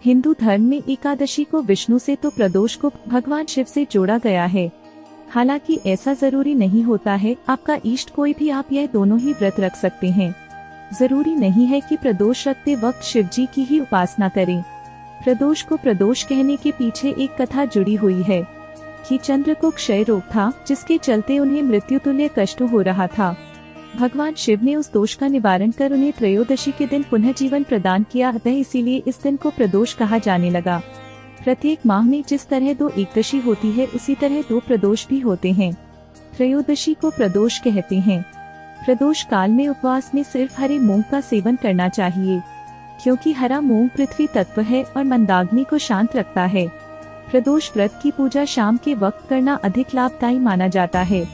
हिंदू धर्म में एकादशी को विष्णु से तो प्रदोष को भगवान शिव से जोड़ा गया है। हालांकि ऐसा जरूरी नहीं होता है, आपका इष्ट कोई भी आप यह दोनों ही व्रत रख सकते हैं। जरूरी नहीं है कि प्रदोष रखते वक्त शिव जी की ही उपासना करें। प्रदोष को प्रदोष कहने के पीछे एक कथा जुड़ी हुई है कि चंद्र को क्षय रोग था, जिसके चलते उन्हें मृत्यु तुल्य कष्ट हो रहा था। भगवान शिव ने उस दोष का निवारण कर उन्हें त्रयोदशी के दिन पुनः जीवन प्रदान किया, अतः इसीलिए इस दिन को प्रदोष कहा जाने लगा। प्रत्येक माह में जिस तरह 2 एकदशी होती है, उसी तरह 2 प्रदोष भी होते हैं। त्रयोदशी को प्रदोष कहते हैं। प्रदोष काल में उपवास में सिर्फ हरे मूंग का सेवन करना चाहिए, क्योंकि हरा मूंग पृथ्वी तत्व है और मंदाग्नि को शांत रखता है। प्रदोष व्रत की पूजा शाम के वक्त करना अधिक लाभदायी माना जाता है।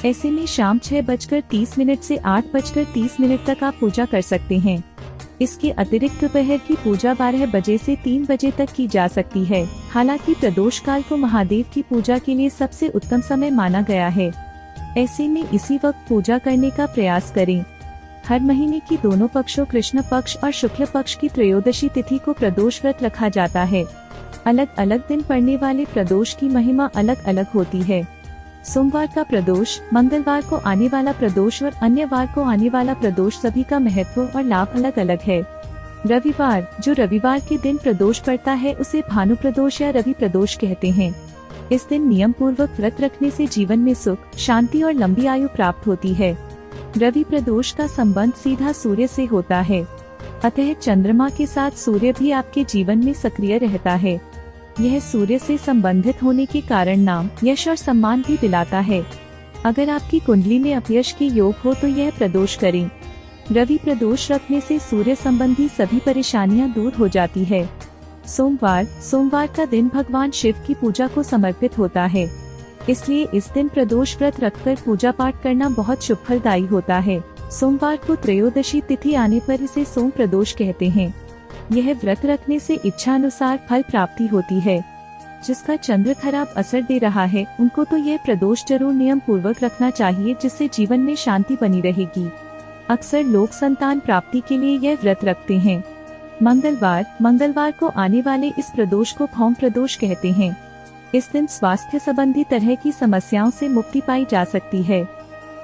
ऐसे में शाम 6:30 से 8:30 तक आप पूजा कर सकते हैं। इसके अतिरिक्त दोपहर की पूजा 12 बजे से 3 बजे तक की जा सकती है। हालांकि प्रदोष काल को महादेव की पूजा के लिए सबसे उत्तम समय माना गया है। ऐसे में इसी वक्त पूजा करने का प्रयास करें। हर महीने की दोनों पक्षों कृष्ण पक्ष और शुक्ल पक्ष की त्रयोदशी तिथि को प्रदोष व्रत रखा जाता है। अलग अलग दिन पड़ने वाले प्रदोष की महिमा अलग अलग होती है। सोमवार का प्रदोष, मंगलवार को आने वाला प्रदोष और अन्य वार को आने वाला प्रदोष, सभी का महत्व और लाभ अलग अलग है। रविवार, जो रविवार के दिन प्रदोष पड़ता है, उसे भानु प्रदोष या रवि प्रदोष कहते हैं। इस दिन नियम पूर्वक व्रत रखने से जीवन में सुख, शांति और लंबी आयु प्राप्त होती है। रवि प्रदोष का संबंध सीधा सूर्य से होता है, अतः चंद्रमा के साथ सूर्य भी आपके जीवन में सक्रिय रहता है। यह सूर्य से संबंधित होने के कारण नाम, यश और सम्मान भी दिलाता है। अगर आपकी कुंडली में अपयश के योग हो तो यह प्रदोष करें। रवि प्रदोष रखने से सूर्य संबंधी सभी परेशानियां दूर हो जाती है। सोमवार का दिन भगवान शिव की पूजा को समर्पित होता है, इसलिए इस दिन प्रदोष व्रत रखकर पूजा पाठ करना बहुत शुभ फलदायी होता है। सोमवार को त्रयोदशी तिथि आने पर इसे सोम प्रदोष कहते हैं। यह व्रत रखने से इच्छा अनुसार फल प्राप्ति होती है। जिसका चंद्र खराब असर दे रहा है, उनको तो यह प्रदोष जरूर नियम पूर्वक रखना चाहिए, जिससे जीवन में शांति बनी रहेगी। अक्सर लोग संतान प्राप्ति के लिए यह व्रत रखते हैं। मंगलवार को आने वाले इस प्रदोष को भौम प्रदोष कहते हैं। इस दिन स्वास्थ्य संबंधी तरह की समस्याओं से मुक्ति पाई जा सकती है।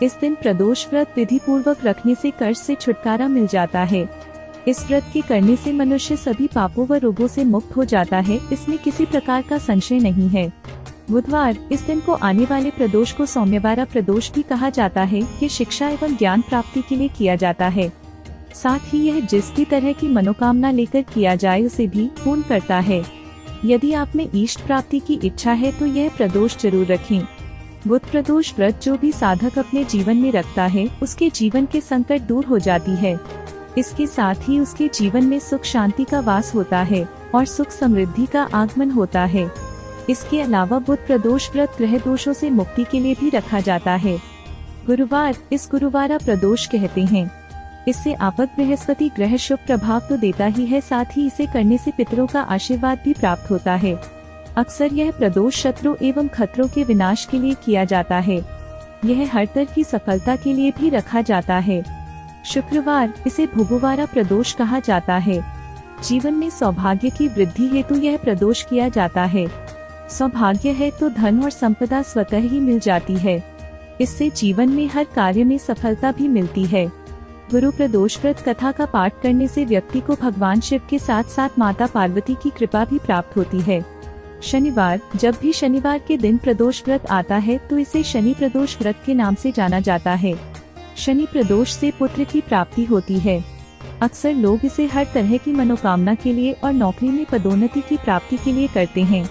इस दिन प्रदोष व्रत विधि पूर्वक रखने से कर्ज से छुटकारा मिल जाता है। इस व्रत के करने से मनुष्य सभी पापों व रोगों से मुक्त हो जाता है, इसमें किसी प्रकार का संशय नहीं है। बुधवार, इस दिन को आने वाले प्रदोष को सौम्यवारा प्रदोष भी कहा जाता है। ये शिक्षा एवं ज्ञान प्राप्ति के लिए किया जाता है। साथ ही यह जिस भी तरह की मनोकामना लेकर किया जाए उसे भी पूर्ण करता है। यदि आप में इष्ट प्राप्ति की इच्छा है तो यह प्रदोष जरूर रखें। बुध प्रदोष व्रत जो भी साधक अपने जीवन में रखता है, उसके जीवन के संकट दूर हो जाती है। इसके साथ ही उसके जीवन में सुख शांति का वास होता है और सुख समृद्धि का आगमन होता है। इसके अलावा बुध प्रदोष व्रत ग्रह दोषों से मुक्ति के लिए भी रखा जाता है। गुरुवार, इस गुरुवारा प्रदोष कहते हैं। इससे आपद बृहस्पति ग्रह शुभ प्रभाव तो देता ही है, साथ ही इसे करने से पितरों का आशीर्वाद भी प्राप्त होता है। अक्सर यह प्रदोष शत्रु एवं खतरों के विनाश के लिए किया जाता है। यह हर तरह की सफलता के लिए भी रखा जाता है। शुक्रवार, इसे भुगुवारा प्रदोष कहा जाता है। जीवन में सौभाग्य की वृद्धि हेतु यह प्रदोष किया जाता है। सौभाग्य है तो धन और संपदा स्वतः ही मिल जाती है। इससे जीवन में हर कार्य में सफलता भी मिलती है। गुरु प्रदोष व्रत कथा का पाठ करने से व्यक्ति को भगवान शिव के साथ साथ माता पार्वती की कृपा भी प्राप्त होती है। शनिवार, जब भी शनिवार के दिन प्रदोष व्रत आता है तो इसे शनि प्रदोष व्रत के नाम से जाना जाता है। शनि प्रदोष से पुत्र की प्राप्ति होती है। अक्सर लोग इसे हर तरह की मनोकामना के लिए और नौकरी में पदोन्नति की प्राप्ति के लिए करते हैं।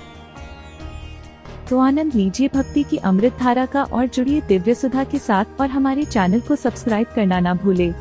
तो आनंद लीजिए भक्ति की अमृत धारा का और जुड़िए दिव्य सुधा के साथ, और हमारे चैनल को सब्सक्राइब करना ना भूले।